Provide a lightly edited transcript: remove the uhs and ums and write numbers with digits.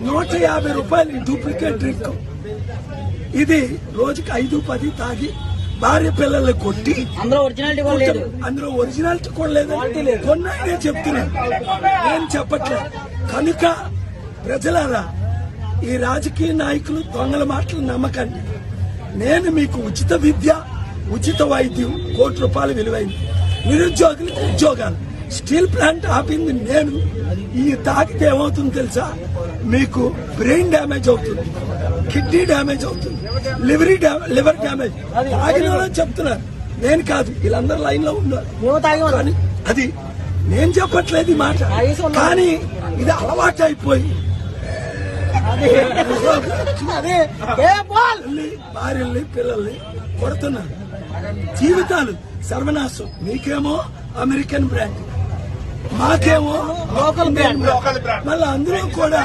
150 రూపాయలు duplicate drink. ఇది రోజుకి 5-10 తాగి భార్య పిల్లల్ని కొట్టి అందులో ఒరిజినాలిటీ కూడా లేదు. అందులో ఒరిజినాలిటీ కూడా లేదని కొన్నాయనే చెప్తున్నాను, నేను చెప్పట్లేదు. కనుక ప్రజలారా, ఈ రాజకీయ నాయకులు దొంగల మాటలు నమ్మకండి. నేను మీకు ఉచిత విద్య, ఉచిత వైద్యం, ₹1 విలువైంది, నిరుద్యోగులకు ఉద్యోగాలు, స్టీల్ ప్లాంట్ ఆపింది నేను. ఈ తాకితే ఏమవుతుంది తెలుసా? మీకు బ్రెయిన్ డ్యామేజ్ అవుతుంది, కిడ్నీ డ్యామేజ్ అవుతుంది, లివర్ డ్యామేజ్. తాగిన వాళ్ళని చెప్తున్నారు, నేను కాదు. వీళ్ళందరూ లైన్ లో ఉన్నారు. కానీ అది నేను చెప్పట్లేదు ఈ మాట, కానీ ఇది అలవాటు అయిపోయి భార్యల్ని పిల్లల్ని కొడుతున్నారు. జీవితాలు సర్వనాశం. మీకేమో అమెరికన్ బ్రాండ్, మాకేమో లోకల్ బ్రాండ్. మళ్ళీ అందులో కూడా